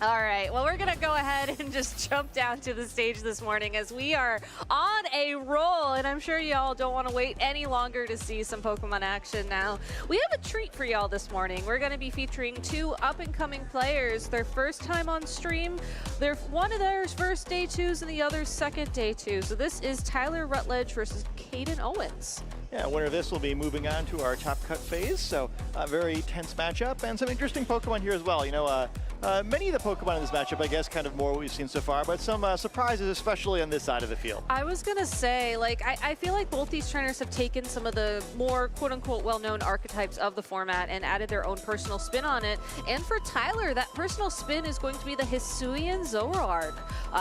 All right, well, we're gonna go ahead and just jump down to the stage this morning as we are on a roll, and I'm sure y'all don't want to wait any longer to see some Pokemon action now. We have a treat for y'all this morning. We're gonna be featuring two up-and-coming players, their first time on stream. One of theirs first day twos and the other's second day two. So this is Tyler Rutledge versus Cayden Owens. Yeah, winner of this will be moving on to our top cut phase. So a very tense matchup and some interesting Pokemon here as well. You know, many of the Pokemon in this matchup, I guess, kind of more what we've seen so far, but some surprises, especially on this side of the field. I was gonna say, like, I feel like both these trainers have taken some of the more quote-unquote well-known archetypes of the format and added their own personal spin on it. And for Tyler, that personal spin is going to be the Hisuian Zoroark.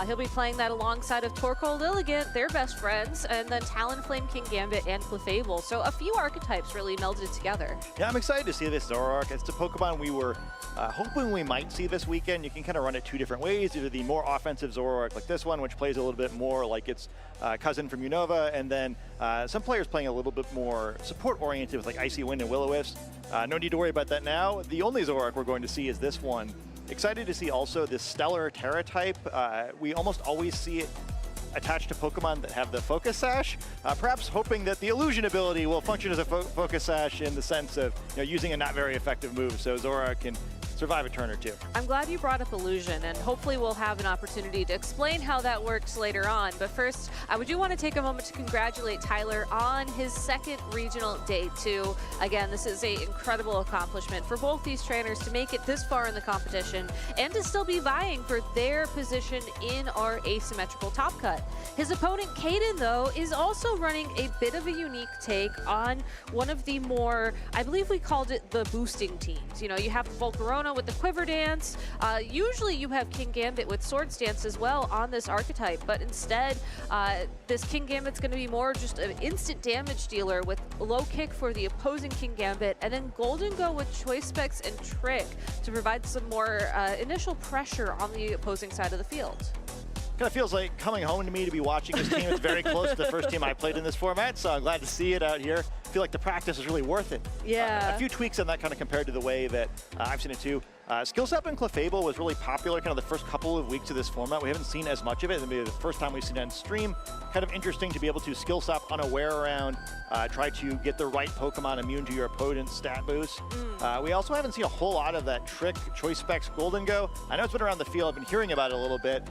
He'll be playing that alongside of Torkoal Lilligant, their best friends, and then Talonflame, Kingambit, and Clefable. So a few archetypes really melded together. Yeah, I'm excited to see this Zoroark. It's a Pokemon we were hoping we might see this weekend. You can kind of run it two different ways, either the more offensive Zoroark like this one, which plays a little bit more like its cousin from Unova, and then some players playing a little bit more support-oriented with like Icy Wind and Will-O-Wisp. No need to worry about that now. The only Zoroark we're going to see is this one. Excited to see also this Stellar Terra type. We almost always see it attached to Pokemon that have the Focus Sash, perhaps hoping that the Illusion ability will function as a Focus Sash in the sense of using a not very effective move, so Zoroark can survive a turn or two. I'm glad you brought up Illusion, and hopefully we'll have an opportunity to explain how that works later on. But first, I do want to take a moment to congratulate Tyler on his second regional day two. Again, this is an incredible accomplishment for both these trainers to make it this far in the competition and to still be vying for their position in our asymmetrical top cut. His opponent, Cayden, though, is also running a bit of a unique take on one of the more, I believe we called it the boosting teams. You know, you have Volcarona with the Quiver Dance. Usually you have Kingambit with Swords Dance as well on this archetype, but instead this Kingambit's going to be more just an instant damage dealer with low kick for the opposing Kingambit, and then Golden Go with Choice Specs and Trick to provide some more initial pressure on the opposing side of the field. Kind of feels like coming home to me to be watching this team. It's very close to the first team I played in this format, so I'm glad to see it out here. I feel like the practice is really worth it. Yeah. A few tweaks on that kind of compared to the way that I've seen it too. Skill Step and Clefable was really popular kind of the first couple of weeks of this format. We haven't seen as much of it. Maybe the first time we've seen it on stream. Kind of interesting to be able to Skill Step unaware around, try to get the right Pokemon immune to your opponent's stat boost. We also haven't seen a whole lot of that Trick, Choice Specs, Golden Go. I know it's been around the field. I've been hearing about it a little bit.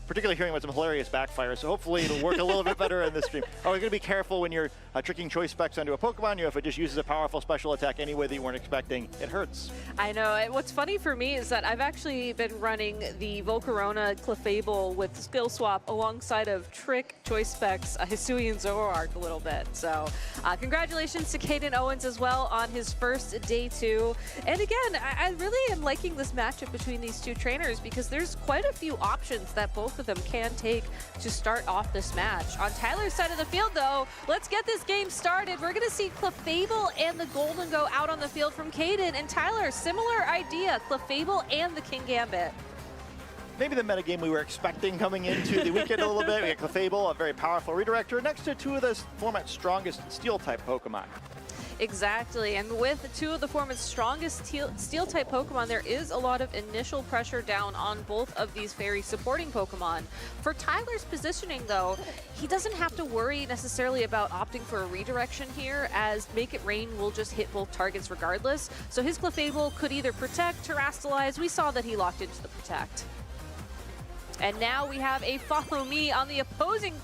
Particularly hearing about some hilarious backfires, so hopefully it'll work a little bit better in this stream. Oh, you're going to be careful when you're tricking Choice Specs onto a Pokemon. If it just uses a powerful special attack any way that you weren't expecting, it hurts. I know. What's funny for me is that I've actually been running the Volcarona Clefable with Skill Swap alongside of Trick, Choice Specs, Hisuian Zoroark a little bit. So congratulations to Cayden Owens as well on his first day two. And again, I really am liking this matchup between these two trainers because there's quite a few options that both of them can take to start off this match. On Tyler's side of the field, though, let's get this game started. We're going to see Clefable and the Golden Go out on the field from Cayden. And Tyler, similar idea, Clefable and the Kingambit. Maybe the metagame we were expecting coming into the weekend a little bit. We got Clefable, a very powerful redirector, next to two of the format's strongest Steel-type Pokemon. Exactly, and with two of the format's strongest Steel-type Pokemon, there is a lot of initial pressure down on both of these very supporting Pokemon. For Tyler's positioning, though, he doesn't have to worry necessarily about opting for a redirection here, as Make It Rain will just hit both targets regardless. So his Clefable could either Protect, Terrastalize. We saw that he locked into the Protect. And now we have a Follow Me on the opposing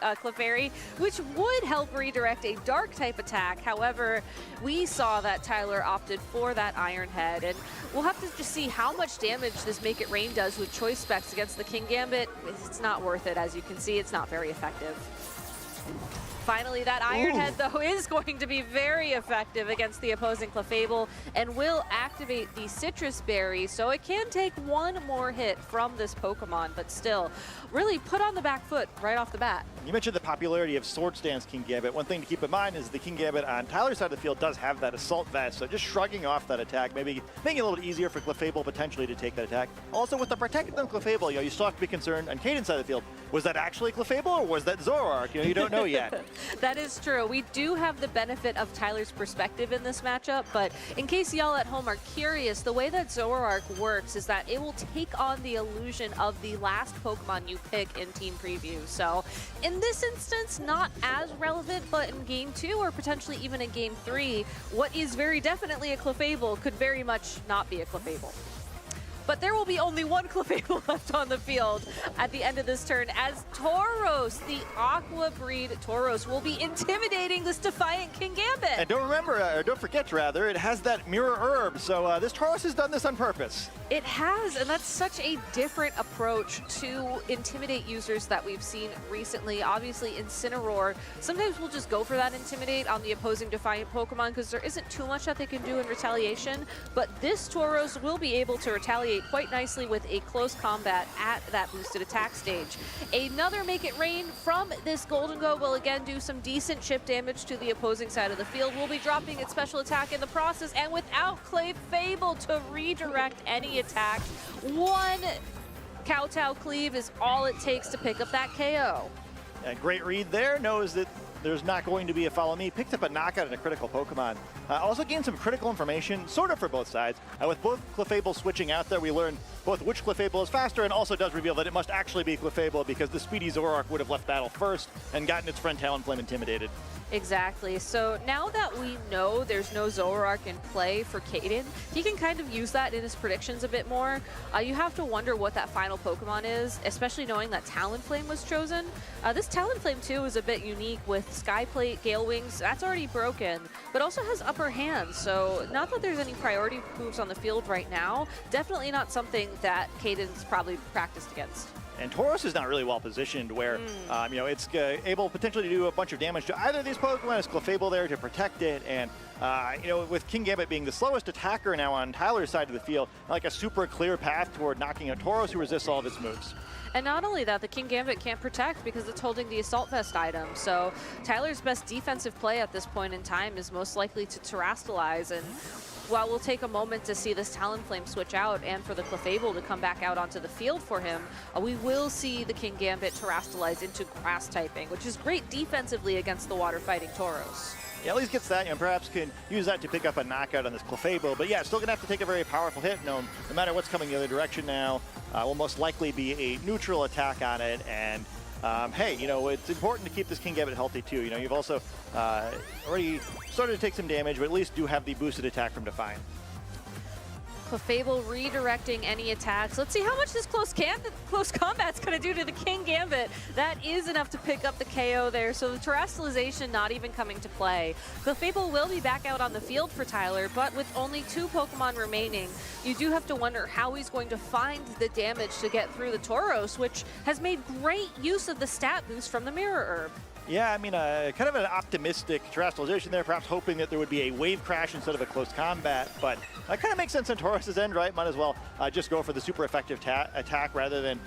Clefairy, which would help redirect a Dark-type attack. However, we saw that Tyler opted for that Iron Head, and we'll have to just see how much damage this Make It Rain does with Choice Specs against the Kingambit. It's not worth it, as you can see. It's not very effective. Finally, that Iron Head, though, is going to be very effective against the opposing Clefable and will activate the Citrus Berry, so it can take one more hit from this Pokemon, but still, really put on the back foot right off the bat. You mentioned the popularity of Swords Dance Kingambit. One thing to keep in mind is the Kingambit on Tyler's side of the field does have that Assault Vest, so just shrugging off that attack, maybe making it a little bit easier for Clefable potentially to take that attack. Also, with the Protected on Clefable, you still have to be concerned on Cayden's side of the field. Was that actually Clefable or was that Zoroark? You don't know yet. That is true. We do have the benefit of Tyler's perspective in this matchup, but in case y'all at home are curious, the way that Zoroark works is that it will take on the illusion of the last Pokemon you pick in Team Preview. So in this instance, not as relevant, but in Game 2 or potentially even in Game 3, what is very definitely a Clefable could very much not be a Clefable. But there will be only one Clefable left on the field at the end of this turn as Tauros, the Aqua Breed Tauros, will be intimidating this defiant Kingambit. And don't forget, it has that Mirror Herb, so this Tauros has done this on purpose. It has, and that's such a different approach to intimidate users that we've seen recently. Obviously, Incineroar, sometimes we'll just go for that Intimidate on the opposing Defiant Pokemon because there isn't too much that they can do in retaliation, but this Tauros will be able to retaliate quite nicely with a close combat at that boosted attack stage. Another Make It Rain from this Golden Go will again do some decent chip damage to the opposing side of the field. We'll be dropping its special attack in the process, and without Clefable to redirect any attack, one Kowtow Cleave is all it takes to pick up that KO. And great read there, knows that there's not going to be a follow me. Picked up a knockout and a critical Pokemon. Also gained some critical information, sort of for both sides. With both Clefable switching out there, we learn both which Clefable is faster and also does reveal that it must actually be Clefable because the speedy Zoroark would have left battle first and gotten its friend Talonflame intimidated. Exactly. So now that we know there's no Zoroark in play for Cayden, he can kind of use that in his predictions a bit more. You have to wonder what that final Pokemon is, especially knowing that Talonflame was chosen. This Talonflame too is a bit unique with Skyplate, Gale Wings, that's already broken, but also has upper hand. So not that there's any priority moves on the field right now, definitely not something that Cayden's probably practiced against. And Tauros is not really well positioned where, it's able potentially to do a bunch of damage to either of these Pokemon. It's Clefable there to protect it. And, with Kingambit being the slowest attacker now on Tyler's side of the field, like a super clear path toward knocking out Tauros, who resists all of its moves. And not only that, the Kingambit can't protect because it's holding the Assault Vest item. So Tyler's best defensive play at this point in time is most likely to Terrastalize. And while we'll take a moment to see this Talonflame switch out and for the Clefable to come back out onto the field for him, we will see the Kingambit Terrastalize into Grass typing, which is great defensively against the water-fighting Tauros. Yeah, at least gets that, perhaps can use that to pick up a knockout on this Clefable. But yeah, still going to have to take a very powerful hit. No matter what's coming the other direction now, will most likely be a neutral attack on it. And hey, it's important to keep this Kingambit healthy too. You've also already started to take some damage, but at least do have the boosted attack from Defiant. Clefable redirecting any attacks. Let's see how much this close combat's going to do to the Kingambit. That is enough to pick up the KO there, so the Terrastalization not even coming to play. Clefable will be back out on the field for Tyler, but with only 2 Pokemon remaining, you do have to wonder how he's going to find the damage to get through the Tauros, which has made great use of the stat boost from the Mirror Herb. Yeah, kind of an optimistic Terrastalization there, perhaps hoping that there would be a wave crash instead of a close combat, but that kind of makes sense on Taurus's end, right? Might as well just go for the super effective attack rather than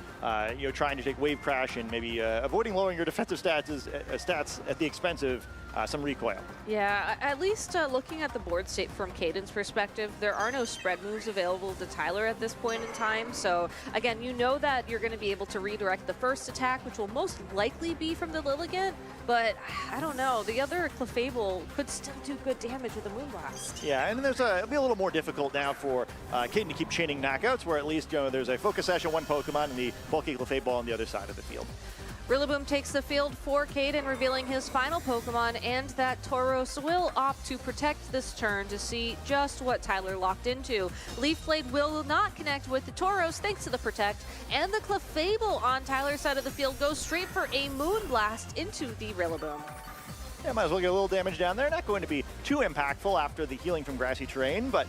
trying to take wave crash and maybe avoiding lowering your defensive stats at the expense of some recoil. Yeah, at least looking at the board state from Cayden's perspective, there are no spread moves available to Tyler at this point in time. So again, you know that you're going to be able to redirect the first attack, which will most likely be from the Lilligant, but I don't know. The other Clefable could still do good damage with a Moonblast. Yeah, and it'll be a little more difficult now for Cayden to keep chaining knockouts, where at least there's a Focus Sash on one Pokemon and the bulky Clefable on the other side of the field. Rillaboom takes the field for Cayden, revealing his final Pokemon, and that Tauros will opt to protect this turn to see just what Tyler locked into. Leaf Blade will not connect with the Tauros thanks to the Protect, and the Clefable on Tyler's side of the field goes straight for a Moonblast into the Rillaboom. Yeah, might as well get a little damage down there. Not going to be too impactful after the healing from grassy terrain, but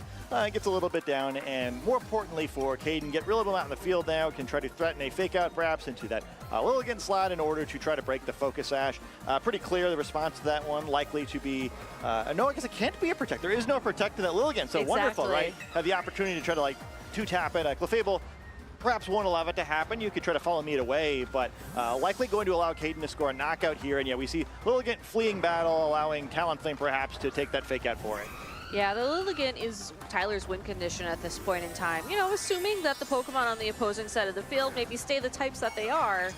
gets a little bit down. And more importantly for Cayden, get Rillaboom out in the field now, can try to threaten a fake out perhaps into that Lilligant slot in order to try to break the Focus Sash. Pretty clear the response to that one, likely to be, no, I guess it can't be a Protect. There is no Protect in that Lilligant, so exactly. Wonderful, right? Have the opportunity to try to two-tap it. Clefable perhaps won't allow it to happen. You could try to follow me away, but likely going to allow Cayden to score a knockout here. And yeah, we see Lilligant fleeing battle, allowing Talonflame perhaps to take that fake out for it. Yeah, the Lilligant is Tyler's win condition at this point in time. Assuming that the Pokemon on the opposing side of the field maybe stay the types that they are.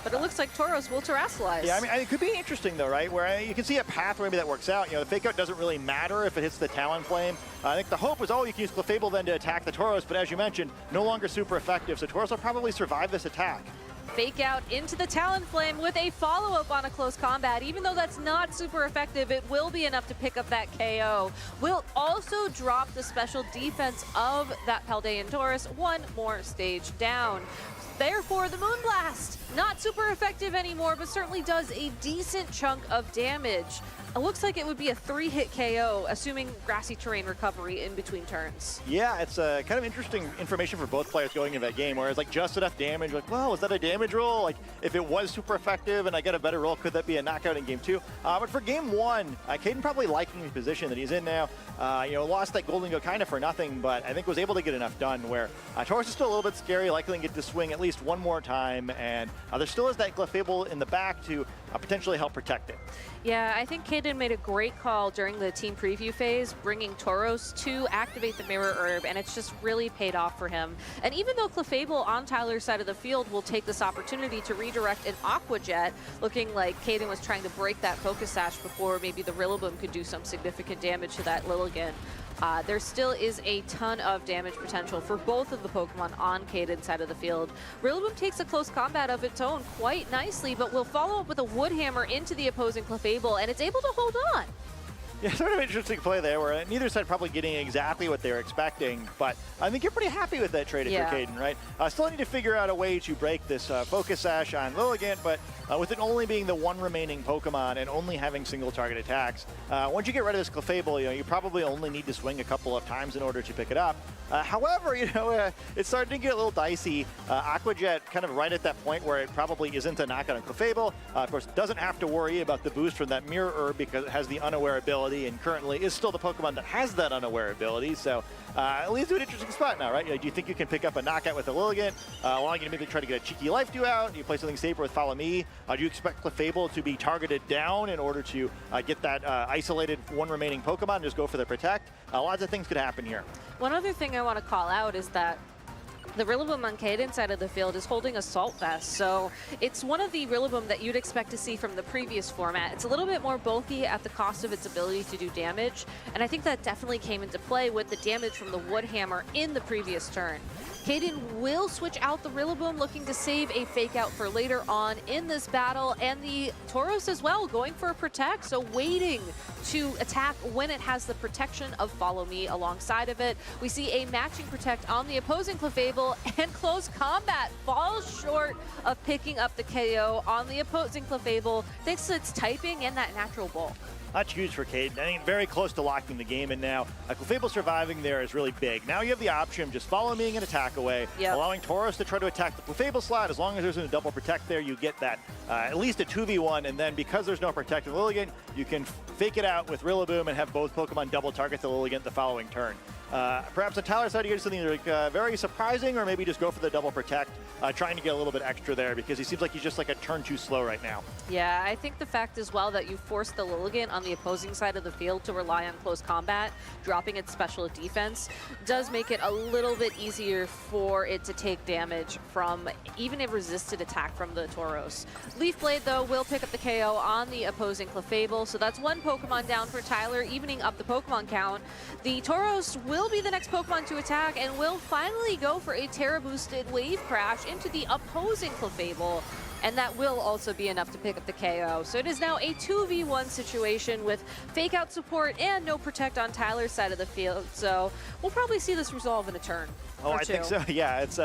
but it looks like Tauros will terrestrialize. Yeah, I mean, it could be interesting though, right? Where you can see a path where maybe that works out. You know, the fake out doesn't really matter if it hits the Talonflame. I think the hope was, oh, you can use Clefable then to attack the Tauros, but as you mentioned, no longer super effective, so Tauros will probably survive this attack. Fake out into the Talonflame with a follow-up on a close combat. Even though that's not super effective, it will be enough to pick up that KO. Will also drop the special defense of that Paldean Tauros one more stage down. Therefore, the Moonblast, not super effective anymore, but certainly does a decent chunk of damage. It looks like it would be a 3-hit KO, assuming grassy terrain recovery in between turns. Yeah, it's kind of interesting information for both players going into that game, where it's like just enough damage, like, well, is that a damage roll? Like, if it was super effective and I get a better roll, could that be a knockout in game 2? But for game 1, Cayden probably liking the position that he's in now. You know, lost that golden go kind of for nothing, but I think was able to get enough done where Tauros is still a little bit scary, likely to get to swing at least one more time, and there still is that Clefable in the back to potentially help protect it. Yeah, I think Cayden made a great call during the team preview phase, bringing Tauros to activate the Mirror Herb, and it's just really paid off for him. And even though Clefable on Tyler's side of the field will take this opportunity to redirect an Aqua Jet, looking like Cayden was trying to break that Focus Sash before maybe the Rillaboom could do some significant damage to that Lilligant. There still is a ton of damage potential for both of the Pokemon on Cayden's side of the field. Rillaboom takes a close combat of its own quite nicely, but will follow up with a Wood Hammer into the opposing Clefable, and it's able to hold on. Yeah, sort of interesting play there, where neither side probably getting exactly what they were expecting, but I think you're pretty happy with that trade if you're Cayden, right? Still need to figure out a way to break this Focus Sash on Lilligant, but with it only being the one remaining Pokemon and only having single target attacks, once you get rid of this Clefable, you know, you probably only need to swing a couple of times in order to pick it up. However, you know, it's starting to get a little dicey. Aqua Jet kind of right at that point where it probably isn't a knockout on Clefable. Of course, doesn't have to worry about the boost from that Mirror Herb because it has the Unaware ability and currently is still the Pokemon that has that Unaware ability. So it leads to an interesting spot now, right? Do you think you can pick up a knockout with a Lilligant? Allowing you to maybe try to get a cheeky Life Dew out? Do you play something safer with Follow Me? Do you expect Clefable to be targeted down in order to get that isolated one remaining Pokemon and just go for the Protect? Lots of things could happen here. One other thing I want to call out is that the Rillaboom on Cayden's side of the field is holding Assault Vest, so it's one of the Rillaboom that you'd expect to see from the previous format. It's a little bit more bulky at the cost of its ability to do damage, and I think that definitely came into play with the damage from the Wood Hammer in the previous turn. Cayden will switch out the Rillaboom, looking to save a fake out for later on in this battle, and the Tauros as well, going for a Protect, so waiting to attack when it has the protection of Follow Me alongside of it. We see a matching Protect on the opposing Clefable, and Close Combat falls short of picking up the KO on the opposing Clefable, thanks to its typing and that natural ball. That's huge for Cayden. I think very close to locking the game in now. Clefable surviving there is really big. Now you have the option of just Follow Me and attack away, allowing Tauros to try to attack the Clefable slot. As long as there's a double Protect there, you get that at least a 2v1, and then because there's no Protect in Lilligant, you can fake it out with Rillaboom and have both Pokemon double target the Lilligant the following turn. Perhaps on Tyler's side, you get something like very surprising, or maybe just go for the double Protect, trying to get a little bit extra there because he seems like he's just like a turn too slow right now. Yeah, I think the fact as well that you force the Lilligant on the opposing side of the field to rely on close combat, dropping its special defense, does make it a little bit easier for it to take damage from even a resisted attack from the Tauros. Leaf Blade, though, will pick up the KO on the opposing Clefable, so that's one Pokemon down for Tyler, evening up the Pokemon count. The Tauros will be the next Pokemon to attack and will finally go for a Terra-boosted Wave Crash into the opposing Clefable, and that will also be enough to pick up the KO. So it is now a 2v1 situation with fake out support and no Protect on Tyler's side of the field, so we'll probably see this resolve in a turn. Oh, I think so. Yeah, it's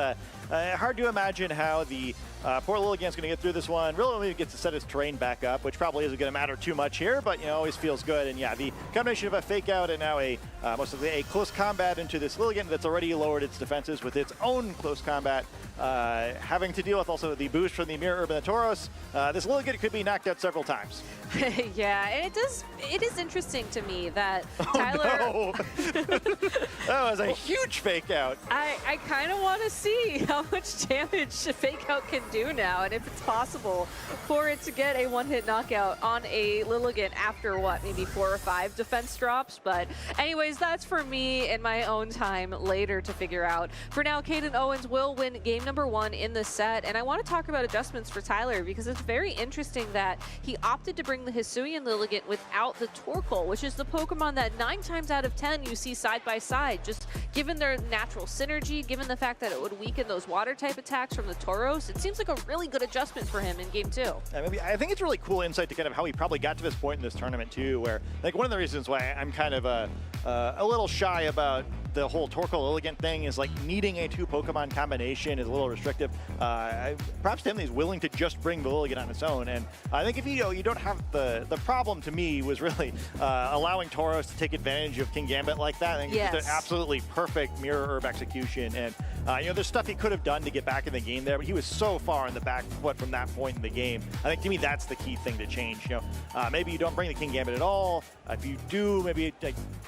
hard to imagine how the poor Lilligant's going to get through this one. Really gets to set his terrain back up, which probably isn't going to matter too much here, but, you know, always feels good. And yeah, the combination of a fake out and now a mostly a close combat into this Lilligant that's already lowered its defenses with its own close combat, having to deal with also the boost from the Mirror Herb and the Tauros. This Lilligant could be knocked out several times. Yeah, and it is interesting to me that Tyler... No. That was a huge fake out. I kind of want to see how much damage a fake out can do now, and if it's possible for it to get a one-hit knockout on a Lilligant after, what, maybe 4 or 5 defense drops. But anyways, that's for me in my own time later to figure out. For now, Cayden Owens will win game number 1 in the set, and I want to talk about adjustments for Tyler, because it's very interesting that he opted to bring the Hisuian Lilligant without the Torkoal, which is the Pokemon that 9 times out of 10 you see side by side, just given their natural synergy, given the fact that it would weaken those water type attacks from the Tauros. It seems like a really good adjustment for him in game 2. I think it's really cool insight to kind of how he probably got to this point in this tournament too, where like one of the reasons why I'm kind of a little shy about the whole Torkoal Lilligant thing is like needing a 2 Pokemon combination is a little restrictive. Perhaps Tim is willing to just bring the Lilligant on its own, and I think if you don't have the problem to me was really allowing Tauros to take advantage of King Gambit like that. I think it's just an absolutely perfect mirror herb execution, and there's stuff he could have done to get back in the game there, but he was so far in the back foot from that point in the game. I think to me that's the key thing to change. Maybe you don't bring the King Gambit at all. If you do, maybe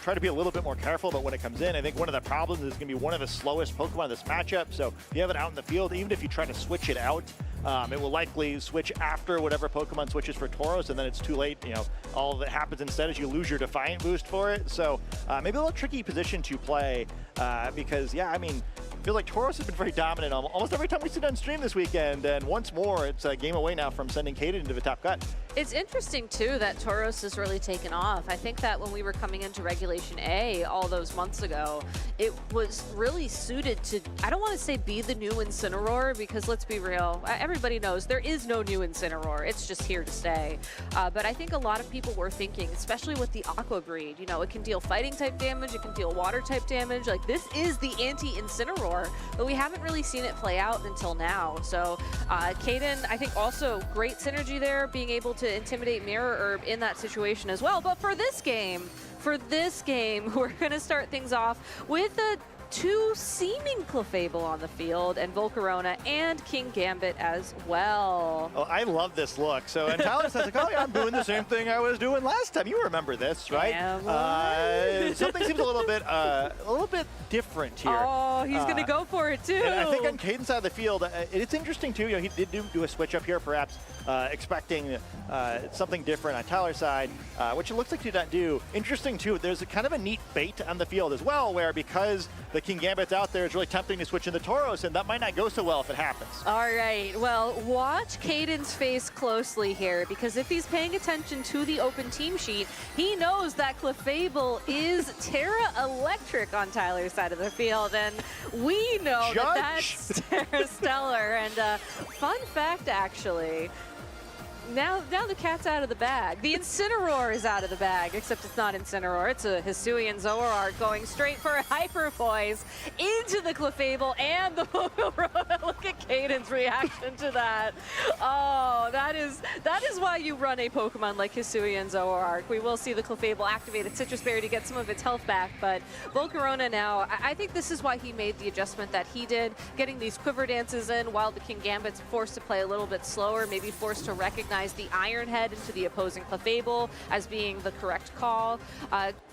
try to be a little bit more careful about when it comes in. I think one of the problems is going to be one of the slowest Pokemon in this matchup, so if you have it out in the field, even if you try to switch it out, it will likely switch after whatever Pokemon switches for Tauros, and then it's too late. All that happens instead is you lose your Defiant boost for it. So maybe a little tricky position to play because, I feel like Tauros has been very dominant almost every time we sit on stream this weekend, and once more, it's a game away now from sending Cayden into the top cut. It's interesting, too, that Tauros has really taken off. I think that when we were coming into Regulation A all those months ago, it was really suited to, I don't want to say be the new Incineroar, because let's be real, everybody knows there is no new Incineroar. It's just here to stay. But I think a lot of people were thinking, especially with the Aqua breed, it can deal fighting type damage, it can deal water type damage. Like, this is the anti-Incineroar. But we haven't really seen it play out until now. So Cayden, I think also great synergy there, being able to intimidate Mirror Herb in that situation as well. But for this game, we're going to start things off with a 2 seeming Clefable on the field, and Volcarona and King Gambit as well. Oh, I love this look. So, and Tyler says, like, oh, yeah, I'm doing the same thing I was doing last time. You remember this, right? Something seems a little bit different here. Oh, he's going to go for it, too. And I think on Cayden's side of the field, it's interesting, too. He did do a switch up here, perhaps expecting something different on Tyler's side, which it looks like he did not do. Interesting, too, there's a kind of a neat bait on the field as well, where because the King Gambit's out there, it's really tempting to switch into Tauros, and that might not go so well if it happens. All right, well, watch Cayden's face closely here, because if he's paying attention to the open team sheet, he knows that Clefable is Terra Electric on Tyler's side of the field, and we know that that's Terra Stellar. And fun fact, actually, now the cat's out of the bag. The Incineroar is out of the bag, except it's not Incineroar. It's a Hisuian Zoroark going straight for a Hyper Voice into the Clefable and the Volcarona. Look at Cayden's reaction to that. Oh, that is why you run a Pokemon like Hisuian Zoroark. We will see the Clefable activate its Citrus Berry to get some of its health back, but Volcarona now, I think this is why he made the adjustment that he did, getting these Quiver Dances in while the King Gambit's forced to play a little bit slower, maybe forced to recognize the Iron Head into the opposing Clefable as being the correct call.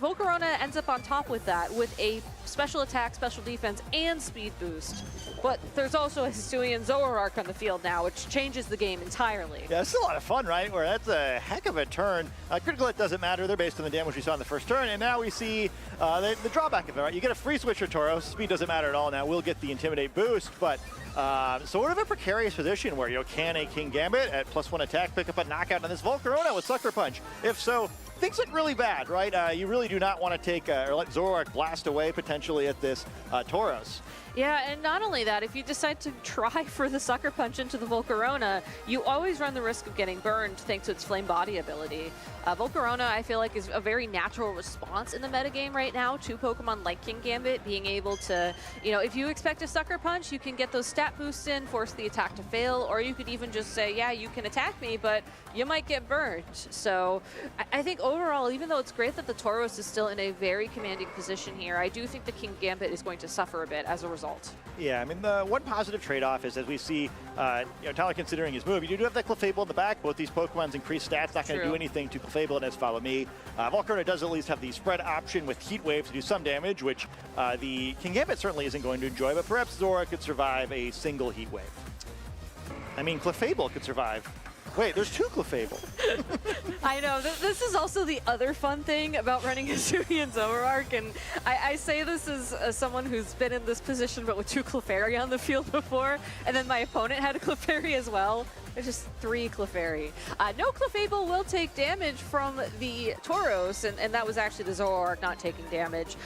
Volcarona ends up on top with that, with a special attack, special defense, and speed boost. But there's also a Hisuian Zoroark on the field now, which changes the game entirely. Yeah, it's a lot of fun, right? Where that's a heck of a turn. Critical hit doesn't matter. They're based on the damage we saw in the first turn, and now we see the drawback of it, right? You get a free switcher Tauros. Speed doesn't matter at all now. We'll get the Intimidate boost, but sort of a precarious position where can a King Gambit at +1 attack pick up a knockout on this Volcarona with Sucker Punch? If so, things look really bad, right? You really do not want to take or let Zoroark blast away potentially at this Tauros. Yeah, and not only that, if you decide to try for the Sucker Punch into the Volcarona, you always run the risk of getting burned thanks to its Flame Body ability. Volcarona, I feel like, is a very natural response in the metagame right now to Pokemon like King Gambit, being able to, if you expect a Sucker Punch, you can get those stat boosts in, force the attack to fail, or you could even just say, yeah, you can attack me, but you might get burned. So I think overall, even though it's great that the Tauros is still in a very commanding position here, I do think the King Gambit is going to suffer a bit as a result. Yeah, I mean, the one positive trade-off is, as we see, Tyler considering his move, you do have that Clefable in the back. Both these Pokemon's increased stats, not going to do anything to Clefable and as Follow Me. Volcarona does at least have the spread option with Heat Wave to do some damage, which the King Gambit certainly isn't going to enjoy, but perhaps Zora could survive a single Heat Wave. I mean, Clefable could survive. Wait, there's 2 Clefable. I know. This is also the other fun thing about running Hisuian Zoroark, and I say this as someone who's been in this position but with 2 Clefairy on the field before, and then my opponent had a Clefairy as well. There's just 3 Clefairy. No Clefable will take damage from the Tauros, and that was actually the Zoroark not taking damage.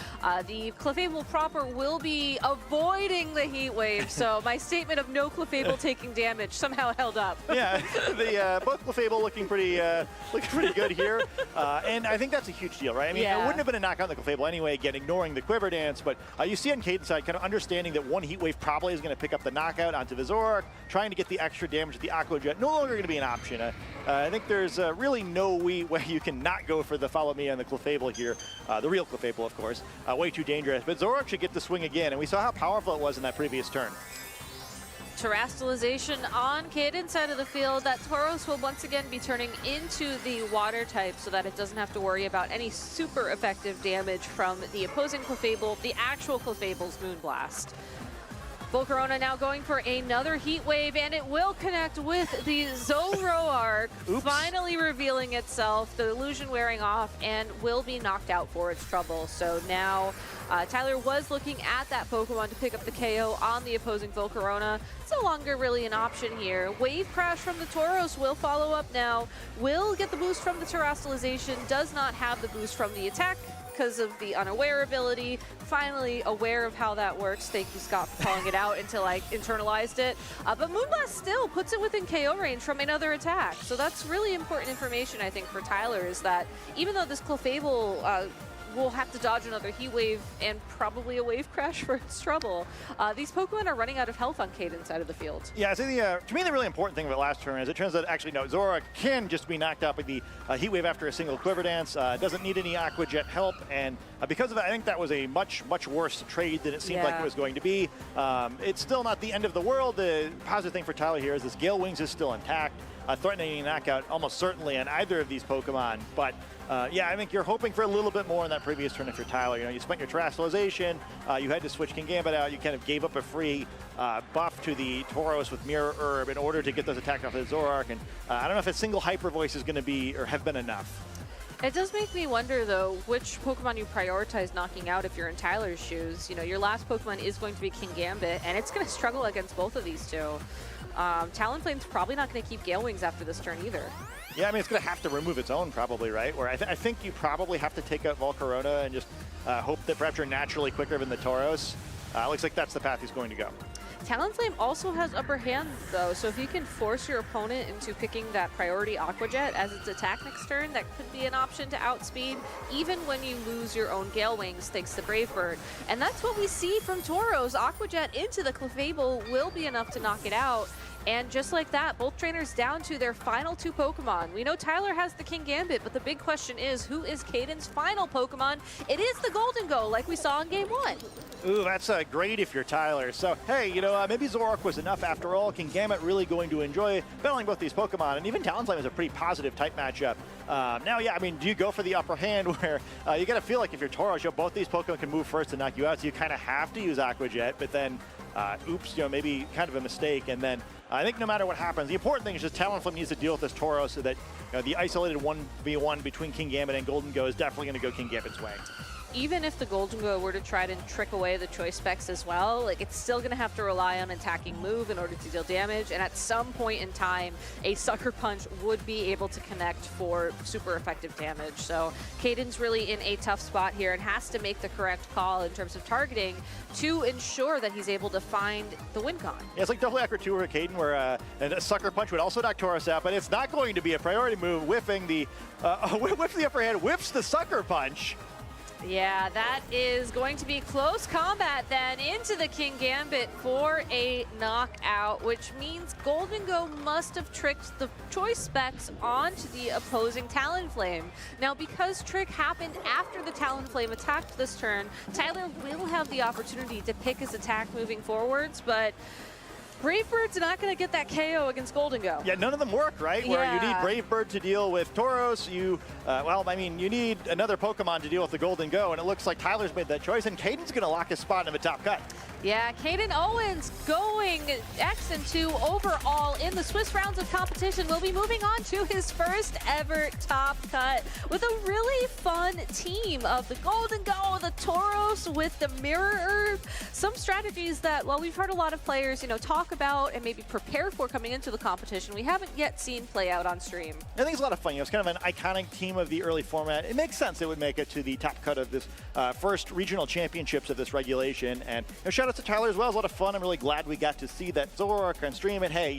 The Clefable proper will be avoiding the Heat Wave, so my statement of no Clefable taking damage somehow held up. Yeah, the both Clefable looking pretty good here, and I think that's a huge deal, right? I mean, it wouldn't have been a knockout on the Clefable anyway, again, ignoring the Quiver Dance, but you see on Cayden's side, kind of understanding that one Heat Wave probably is going to pick up the knockout onto the Zoroark, trying to get the extra damage with the Aqua Jet, no longer going to be an option. I think there's really no way you can not go for the follow me on the Clefable here, the real Clefable, of course. Way too dangerous, but Zoroark should get the swing again, and we saw how powerful it was in that previous turn. Terastallization on Cayden's side of the field. That Tauros will once again be turning into the water type so that it doesn't have to worry about any super effective damage from the opposing Clefable, the actual Clefable's Moonblast. Volcarona now going for another Heat Wave, and it will connect with the Zoroark, finally revealing itself, the illusion wearing off, and will be knocked out for its trouble. So now Tyler was looking at that Pokemon to pick up the KO on the opposing Volcarona. It's no longer really an option here. Wave Crash from the Tauros will follow up now, will get the boost from the Terastallization, does not have the boost from the attack because of the unaware ability. Finally aware of how that works. Thank you, Scott, for calling it out until I internalized it. But Moonblast still puts it within KO range from another attack. So that's really important information, I think, for Tyler, is that even though this Clefable will have to dodge another Heat Wave and probably a Wave Crash for its trouble, these Pokemon are running out of health on Cayden's side of the field. Yeah, so to me the really important thing about last turn is it turns out actually no, Zoroark can just be knocked out by the Heat Wave after a single Quiver Dance, doesn't need any Aqua Jet help, and because of that I think that was a much worse trade than it seemed like it was going to be. It's still not the end of the world. The positive thing for Tyler here is this Gale Wings is still intact, threatening a knockout almost certainly on either of these Pokemon, but yeah, I think you're hoping for a little bit more in that previous turn if you're Tyler. You know, you spent your Terastallization, you had to switch Kingambit out, you kind of gave up a free buff to the Tauros with Mirror Herb in order to get those attacks off the Zoroark, and I don't know if a single Hyper Voice is going to be or have been enough. It does make me wonder, though, which Pokemon you prioritize knocking out if you're in Tyler's shoes. You know, your last Pokemon is going to be Kingambit, and it's going to struggle against both of these two. Talonflame's probably not going to keep Gale Wings after this turn either. Yeah, I mean, it's going to have to remove its own probably, right? Where I think you probably have to take out Volcarona and just hope that perhaps you're naturally quicker than the Tauros. Looks like that's the path he's going to go. Talonflame also has upper hand, though, so if you can force your opponent into picking that priority Aqua Jet as its attack next turn, that could be an option to outspeed, even when you lose your own Gale Wings thanks to Brave Bird. And that's what we see from Tauros. Aqua Jet into the Clefable will be enough to knock it out. And just like that, both trainers down to their final 2 Pokemon. We know Tyler has the Kingambit, but the big question is, who is Cayden's final Pokemon? It is the Golden Go, like we saw in Game 1. Ooh, that's great if you're Tyler. So, hey, you know, maybe Zoroark was enough after all. Kingambit really going to enjoy battling both these Pokemon, and even Talonflame is a pretty positive type matchup. Now, yeah, I mean, do you go for the upper hand where you got to feel like if you're Tauros, both these Pokemon can move first and knock you out, so you kind of have to use Aqua Jet, but then, oops, you know, maybe kind of a mistake, and then I think no matter what happens, the important thing is just Talonflame needs to deal with this Tauros so that the isolated 1v1 between Kingambit and Golden Go is definitely going to go Kingambit's way. Even if the Golden Go were to try to trick away the choice specs as well, like, it's still going to have to rely on attacking move in order to deal damage, and at some point in time, a Sucker Punch would be able to connect for super effective damage. So Cayden's really in a tough spot here and has to make the correct call in terms of targeting to ensure that he's able to find the win con. Yeah, it's like double accurate 2 for Cayden, where a Sucker Punch would also knock Tauros out, but it's not going to be a priority move. Whiffing the whiffs the upper hand, whiffs the Sucker Punch. Yeah, that is going to be close combat then into the Kingambit for a knockout, which means Golden Go must have tricked the choice specs onto the opposing Talonflame. Now, because Trick happened after the Talonflame attacked this turn, Tyler will have the opportunity to pick his attack moving forwards, but Brave Bird's not going to get that KO against Golden Go. Yeah, none of them work, right? Where you need Brave Bird to deal with Tauros, well, I mean, you need another Pokemon to deal with the Golden Go, and it looks like Tyler's made that choice, and Cayden's going to lock his spot in the top cut. Yeah, Cayden Owens going X and 2 overall in the Swiss rounds of competition. Will be moving on to his first ever top cut with a really fun team of the Golden Go, the Tauros with the Mirror Herb. Some strategies that, well, we've heard a lot of players, talk about and maybe prepare for coming into the competition. We haven't yet seen play out on stream. I think it's a lot of fun. It's kind of an iconic team of the early format. It makes sense it would make it to the top cut of this first regional championships of this regulation. And shout out to Tyler as well. It was a lot of fun. I'm really glad we got to see that Zoroark on stream. And hey,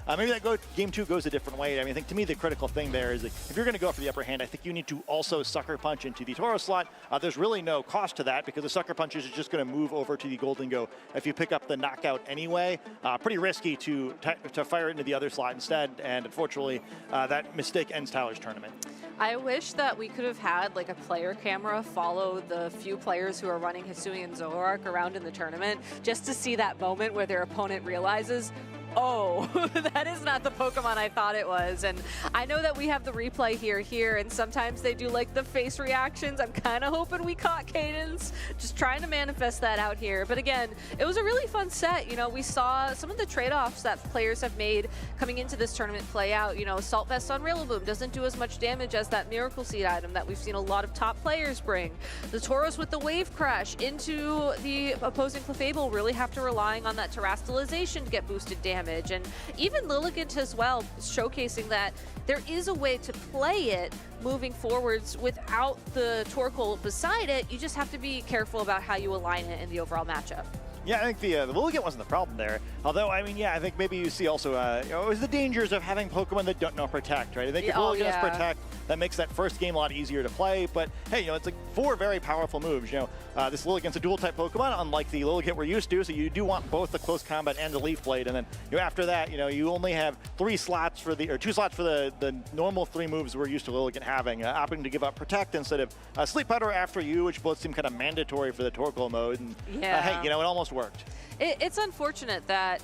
maybe that game 2 goes a different way. I think to me the critical thing there is that if you're going to go for the upper hand, I think you need to also sucker punch into the Tauros slot. There's really no cost to that because the sucker punch is just going to move over to the Golden Go if you pick up the knockout anyway. Pretty risky to fire it into the other slot instead. And unfortunately, that mistake ends Tyler's tournament. I wish that we could have had like a player camera follow the few players who are running Hisui and Zoroark around in the tournament just to see that moment where their opponent realizes, oh, that is not the Pokemon I thought it was. And I know that we have the replay here, and sometimes they do like the face reactions. I'm kind of hoping we caught Cayden's, just trying to manifest that out here. But again, it was a really fun set. We saw some of the trade-offs that players have made coming into this tournament play out. Assault Vest on Rillaboom doesn't do as much damage as that Miracle Seed item that we've seen a lot of top players bring. The Tauros with the Wave Crash into the opposing Clefable really have to relying on that Terastallization to get boosted damage. And even Lilligant as well, showcasing that there is a way to play it moving forwards without the Torkoal beside it. You just have to be careful about how you align it in the overall matchup. Yeah, I think the Lilligant wasn't the problem there. Although, I think maybe you see also, is the dangers of having Pokemon that don't know Protect, right? I think if Lilligant has Protect, that makes that first game a lot easier to play. But hey, it's like 4 very powerful moves. This Lilligant's a dual-type Pokemon, unlike the Lilligant we're used to. So you do want both the Close Combat and the Leaf Blade. And then after that, you only have 2 slots for the normal 3 moves we're used to Lilligant having. Opting to give up Protect instead of Sleep Powder after you, which both seem kind of mandatory for the Torkoal mode. And hey, it almost worked. It's unfortunate that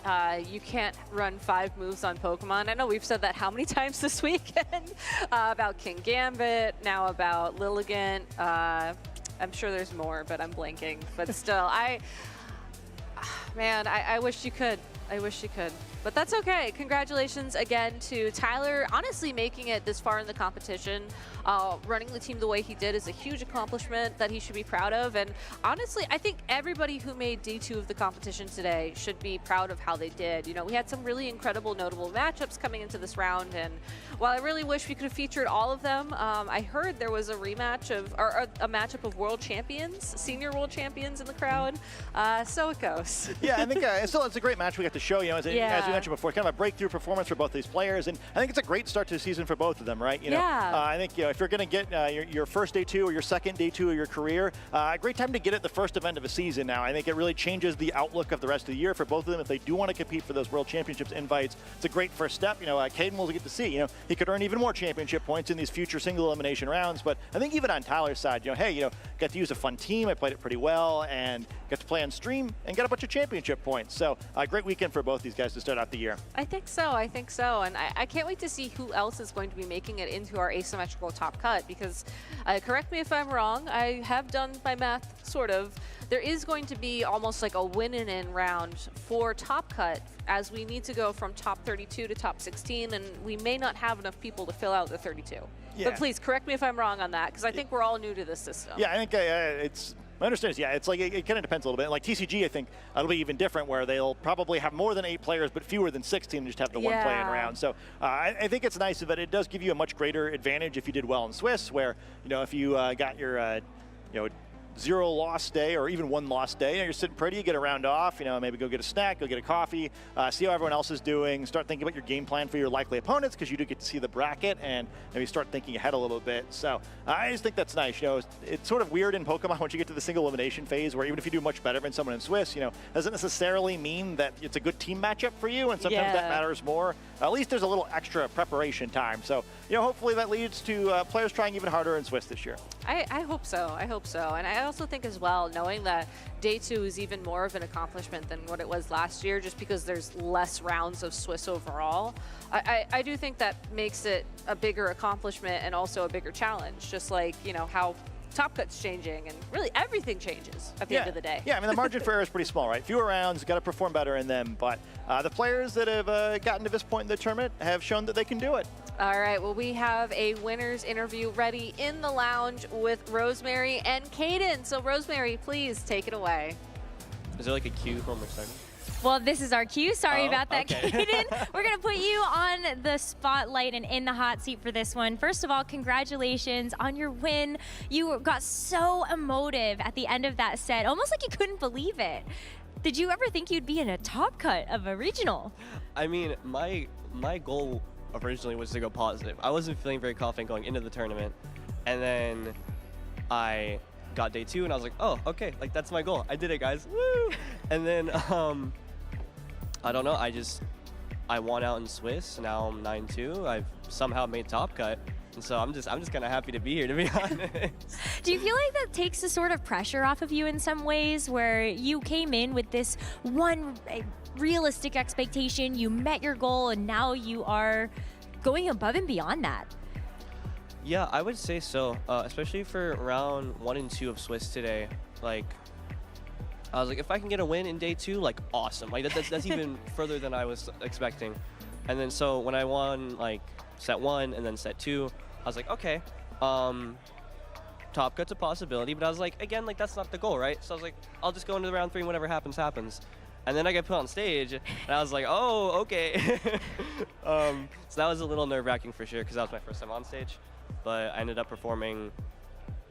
you can't run 5 moves on Pokemon. I know we've said that how many times this weekend about King Gambit, now about Lilligant. I'm sure there's more, but I'm blanking. But still, I wish you could. I wish you could. But that's okay. Congratulations again to Tyler. Honestly, making it this far in the competition, running the team the way he did is a huge accomplishment that he should be proud of. And honestly, I think everybody who made D2 of the competition today should be proud of how they did. We had some really incredible, notable matchups coming into this round. And while I really wish we could have featured all of them, I heard there was a rematch of, or a matchup of world champions, senior world champions in the crowd. So it goes. Yeah, I think still it's a great match we got to show. As we mentioned before, kind of a breakthrough performance for both these players, and I think it's a great start to the season for both of them, right? I think if you're going to get your first day 2 or your second day 2 of your career, a great time to get it the first event of a season now. I think it really changes the outlook of the rest of the year for both of them. If they do want to compete for those World Championships invites, it's a great first step. Cayden will get to see, he could earn even more championship points in these future single elimination rounds, but I think even on Tyler's side, hey, got to use a fun team. I played it pretty well and got to play on stream and get a bunch of championship points. So a great weekend for both these guys to start out the year. I think so. And I can't wait to see who else is going to be making it into our asymmetrical top cut, because correct me if I'm wrong, I have done my math sort of. There is going to be almost like a win-in round for top cut, as we need to go from top 32 to top 16, and we may not have enough people to fill out the 32. Yeah. But please correct me if I'm wrong on that, because I think we're all new to this system. Yeah, I think it's my understanding is, it's like it kind of depends a little bit. Like TCG, I think it'll be even different, where they'll probably have more than 8 players, but fewer than 16, and just have the one play in round. So I think it's nice that it does give you a much greater advantage if you did well in Swiss, where if you got your 0 loss day or even 1 loss day, you're sitting pretty, you get a round off, maybe go get a snack, go get a coffee, see how everyone else is doing, start thinking about your game plan for your likely opponents, because you do get to see the bracket and maybe start thinking ahead a little bit. So I just think that's nice. It's sort of weird in Pokemon once you get to the single elimination phase, where even if you do much better than someone in Swiss, doesn't necessarily mean that it's a good team matchup for you, and sometimes that matters more. At least there's a little extra preparation time. So hopefully that leads to players trying even harder in Swiss this year. I hope so. I hope so. And I also think as well, knowing that day 2 is even more of an accomplishment than what it was last year, just because there's less rounds of Swiss overall, I do think that makes it a bigger accomplishment and also a bigger challenge, just like how Top Cut's changing, and really everything changes at the end of the day. Yeah, I mean, the margin for error is pretty small, right? Fewer rounds, got to perform better in them, but the players that have gotten to this point in the tournament have shown that they can do it. All right, well, we have a winner's interview ready in the lounge with Rosemary and Cayden. So, Rosemary, please take it away. Is there like a cue when we're starting? Well, this is our cue. Sorry about that, okay. Cayden. We're going to put you on the spotlight and in the hot seat for this one. First of all, congratulations on your win. You got so emotive at the end of that set, almost like you couldn't believe it. Did you ever think you'd be in a top cut of a regional? I mean, my goal originally was to go positive. I wasn't feeling very confident going into the tournament. And then I got day 2 and I was like, oh, okay, like that's my goal. I did it, guys. Woo! And then I don't know, I won out in Swiss. Now I'm 9-2. I've somehow made top cut. And so I'm just kind of happy to be here, to be honest. Do you feel like that takes the sort of pressure off of you in some ways, where you came in with this one realistic expectation, you met your goal, and now you are going above and beyond that? Yeah, I would say so, especially for round 1 and 2 of Swiss today. Like, I was like, if I can get a win in day 2, like, awesome. Like, that's even further than I was expecting. And then so when I won, like, set 1 and then set 2, I was like, okay, top cut's a possibility, but I was like, again, like, that's not the goal, right? So I was like, I'll just go into the round 3 and whatever happens, happens. And then I get put on stage, and I was like, oh, okay. So that was a little nerve-wracking for sure, because that was my first time on stage. But I ended up performing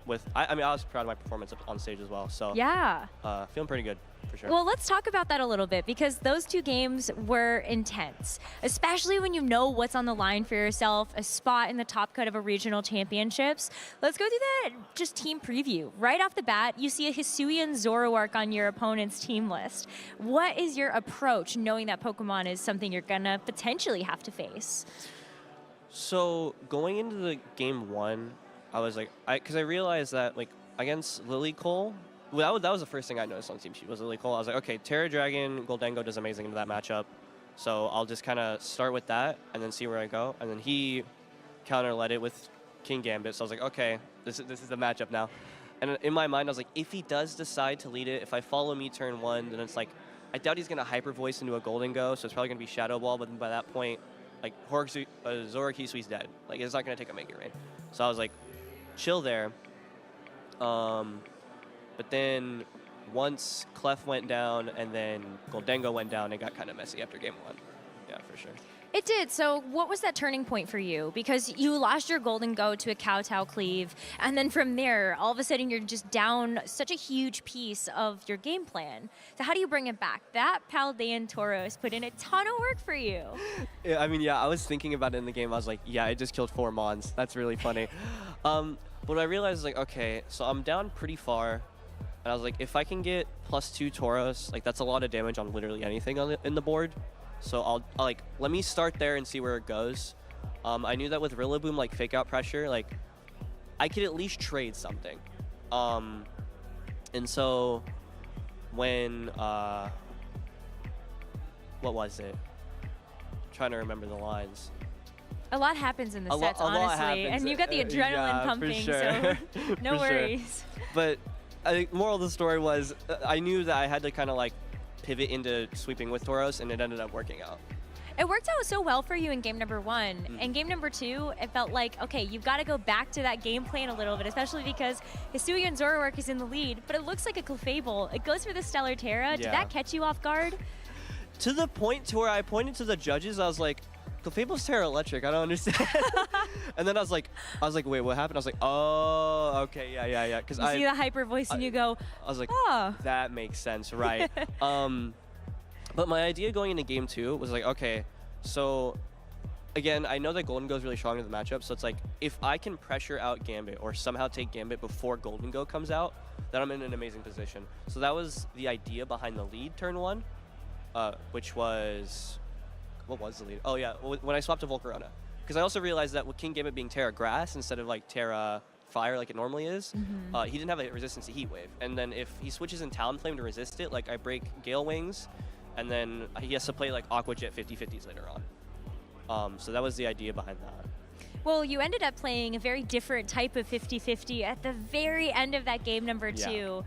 with, I mean, I was proud of my performance on stage as well. So yeah, feeling pretty good for sure. Well, let's talk about that a little bit, because those 2 games were intense, especially when you know what's on the line for yourself, a spot in the top cut of a regional championships. Let's go through that just team preview. Right off the bat, you see a Hisuian Zoroark on your opponent's team list. What is your approach knowing that Pokemon is something you're gonna potentially have to face? So going into the game 1, I was like, because I realized that, like, against Lily Cole, well, that was the first thing I noticed on the team sheet was Lily Cole. I was like, okay, Terra Dragon, Goldengo does amazing into that matchup. So I'll just kind of start with that and then see where I go. And then he counter-led it with King Gambit. So I was like, okay, this is the matchup now. And in my mind, I was like, if he does decide to lead it, if I follow me turn 1, then it's like, I doubt he's going to Hyper Voice into a Goldengo, so it's probably going to be Shadow Ball, but then by that point, like, Zoroark Hisui's dead. Like, it's not going to take a Mega Rain. So I was like, chill there. But then once Clef went down and then Goldengo went down, it got kind of messy after game 1. Yeah, for sure. It did. So what was that turning point for you? Because you lost your Goldengo to a Kowtow Cleave, and then from there, all of a sudden, you're just down such a huge piece of your game plan. So how do you bring it back? That Paldean Tauros put in a ton of work for you. Yeah, I mean, yeah, I was thinking about it in the game. I was like, yeah, it just killed 4 Mons. That's really funny. But I realized, like, okay, so I'm down pretty far. And I was like, if I can get +2 Tauros, like, that's a lot of damage on literally anything in the board. So I'll like, let me start there and see where it goes. I knew that with Rillaboom, like, fake out pressure, like, I could at least trade something. And so when, what was it? I'm trying to remember the lines. A lot happens in the sets, honestly, and you got the adrenaline pumping, so no worries. Sure. But I think moral of the story was I knew that I had to kind of like pivot into sweeping with Tauros, and it ended up working out. It worked out so well for you in game number 1. And game number 2, it felt like, okay, you've got to go back to that game plan a little bit, especially because Hisuian Zoroark is in the lead, but it looks like a Clefable. It goes for the Stellar Terra. Did that catch you off guard? To the point to where I pointed to the judges, I was like, Clefable's Terra Electric, I don't understand. And then I was like, wait, what happened? I was like, oh, okay, yeah. Because you see the hyper voice and you go, I was like, oh, that makes sense, right? But my idea going into game 2 was like, okay, so again, I know that Goldengo is really strong in the matchup, so it's like, if I can pressure out Gambit or somehow take Gambit before Goldengo comes out, then I'm in an amazing position. So that was the idea behind the lead turn 1, which was, what was the lead? Oh yeah, when I swapped to Volcarona. Because I also realized that with King Gambit being Terra Grass instead of like Terra Fire like it normally is, he didn't have a resistance to Heat Wave. And then if he switches in Talonflame to resist it, like I break Gale Wings, and then he has to play like Aqua Jet 50/50s later on. So that was the idea behind that. Well, you ended up playing a very different type of 50-50 at the very end of that game number 2.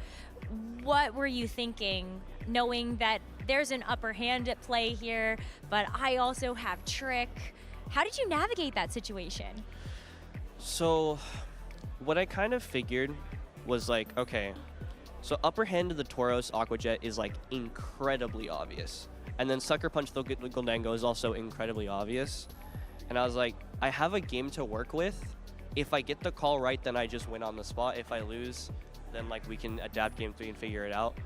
What were you thinking, knowing that there's an upper hand at play here, but I also have trick? How did you navigate that situation? So what I kind of figured was like, okay, so upper hand of the Tauros Aqua Jet is like incredibly obvious. And then Sucker Punch the Goldango is also incredibly obvious. And I was like, I have a game to work with. If I get the call right, then I just win on the spot. If I lose, then like we can adapt game 3 and figure it out.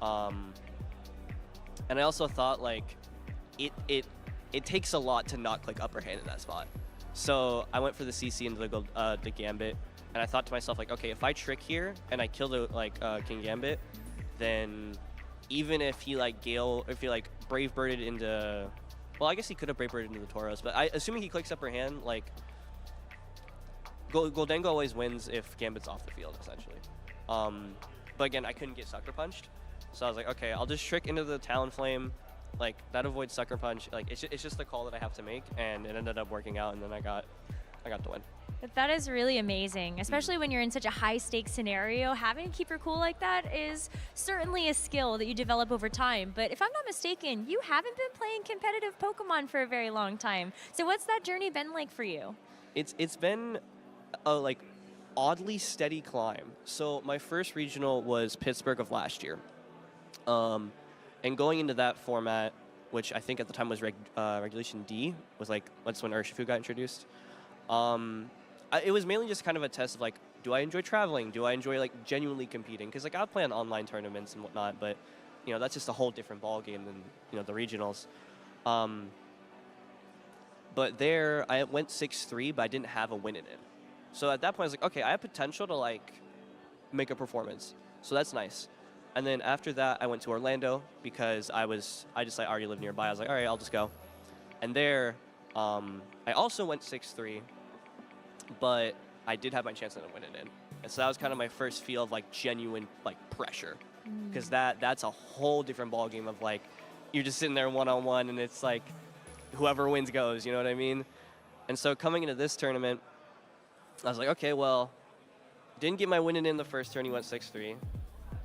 And I also thought like it takes a lot to not click upper hand in that spot. So I went for the CC into the Gambit, and I thought to myself like, okay, if I trick here and I kill the King Gambit, then even if he like Brave Birded into, well, I guess he could have Brave Birded into the Tauros, but assuming he clicks upper hand, like Goldango always wins if Gambit's off the field essentially. But again, I couldn't get Sucker Punched, so I was like, okay, I'll just trick into the Talonflame. Like that avoids Sucker Punch. Like it's just the call that I have to make, and it ended up working out, and then I got the win. That is really amazing, especially when you're in such a high-stakes scenario. Having to keep your cool like that is certainly a skill that you develop over time. But if I'm not mistaken, you haven't been playing competitive Pokemon for a very long time. So what's that journey been like for you? It's been a like oddly steady climb. So my first regional was Pittsburgh of last year. And going into that format, which I think at the time was Regulation D, was like, that's when Urshifu got introduced. It was mainly just kind of a test of like, do I enjoy traveling? Do I enjoy like genuinely competing? Because like I'll play on online tournaments and whatnot, but you know, that's just a whole different ball game than, you know, the regionals. But there I went 6-3, but I didn't have a win in it. So at that point I was like, okay, I have potential to like make a performance. So that's nice. And then after that, I went to Orlando because I already lived nearby. I was like, all right, I'll just go. And there, I also went 6-3, but I did have my chance to win it in. And so that was kind of my first feel of like genuine like pressure, because that's a whole different ball game of like, you're just sitting there one-on-one, and it's like whoever wins goes. You know what I mean? And so coming into this tournament, I was like, okay, well, didn't get my win in the first turn. He went 6-3.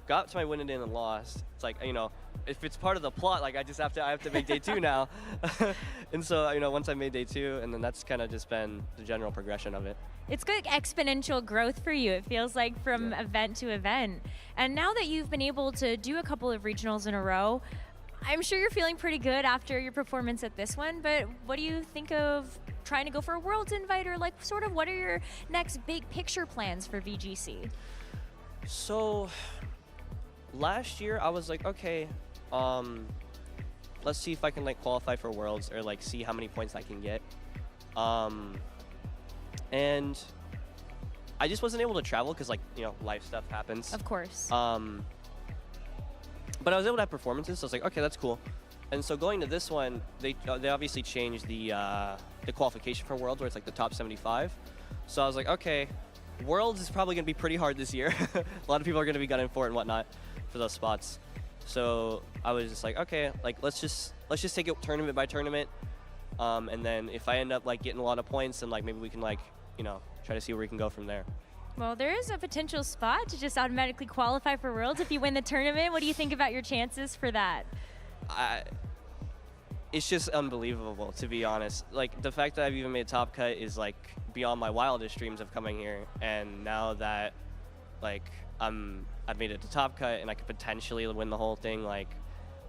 Got to my win and lost. It's like, you know, if it's part of the plot, like I have to make day 2 now. And so, you know, once I made day 2, and then that's kind of just been the general progression of it. It's good exponential growth for you, it feels like, from event to event. And now that you've been able to do a couple of regionals in a row, I'm sure you're feeling pretty good after your performance at this one, but what do you think of trying to go for a Worlds invite, or like sort of what are your next big picture plans for VGC? So last year I was like, okay, let's see if I can like qualify for Worlds, or like see how many points I can get. And I just wasn't able to travel because, like, you know, life stuff happens. Of course. But I was able to have performances, so I was like, okay, that's cool. And so going to this one, they obviously changed the qualification for Worlds, where it's like the top 75. So I was like, okay, Worlds is probably going to be pretty hard this year. A lot of people are going to be gunning for it and whatnot for those spots. So I was just like, okay, like let's just take it tournament by tournament. And then if I end up like getting a lot of points, then like maybe we can like, you know, try to see where we can go from there. Well, there is a potential spot to just automatically qualify for Worlds if you win the tournament. What do you think about your chances for that? It's just unbelievable, to be honest. Like, the fact that I've even made Top Cut is like beyond my wildest dreams of coming here. And now that like I've made it to Top Cut and I could potentially win the whole thing, like,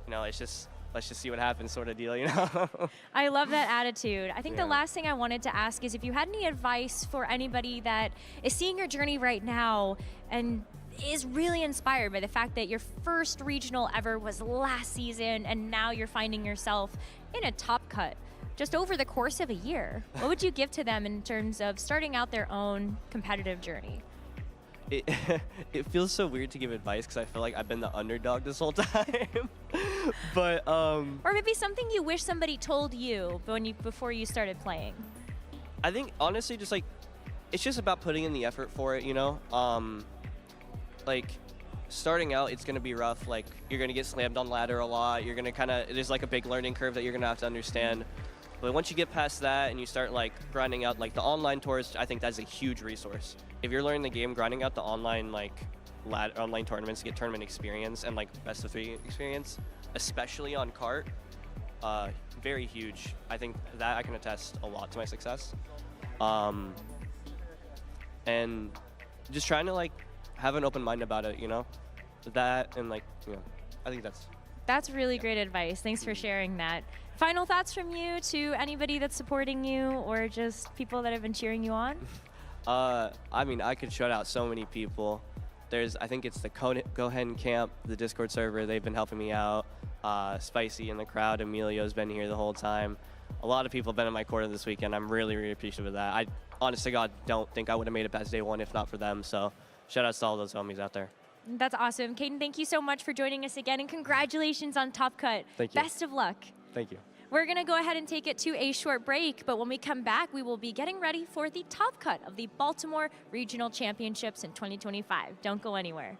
you know, let's just see what happens sort of deal, you know? I love that attitude. I think the last thing I wanted to ask is if you had any advice for anybody that is seeing your journey right now and is really inspired by the fact that your first regional ever was last season and now you're finding yourself in a Top Cut just over the course of a year. What would you give to them in terms of starting out their own competitive journey? It feels so weird to give advice because I feel like I've been the underdog this whole time. But or maybe something you wish somebody told you before you started playing. I think honestly, just like it's just about putting in the effort for it, you know. Like starting out, it's gonna be rough. Like you're gonna get slammed on ladder a lot. You're gonna there's like a big learning curve that you're gonna have to understand. But once you get past that and you start like grinding out like the online tours, I think that's a huge resource. If you're learning the game, grinding out the online like online tournaments to get tournament experience and like best of 3 experience, especially on kart, very huge. I think that I can attest a lot to my success. And just trying to like have an open mind about it, you know, that and like, you know, I think That's really great advice. Thanks for sharing that. Final thoughts from you to anybody that's supporting you or just people that have been cheering you on? I mean, I could shout out so many people. I think it's the Gohen camp, the Discord server. They've been helping me out. Spicy in the crowd. Emilio's been here the whole time. A lot of people have been in my corner this weekend. I'm really, really appreciative of that. I, honest to God, don't think I would have made it past day 1 if not for them. So shout outs to all those homies out there. That's awesome. Cayden, thank you so much for joining us again, and congratulations on Top Cut. Thank you. Best of luck. Thank you. We're going to go ahead and take it to a short break, but when we come back, we will be getting ready for the Top Cut of the Baltimore Regional Championships in 2025. Don't go anywhere.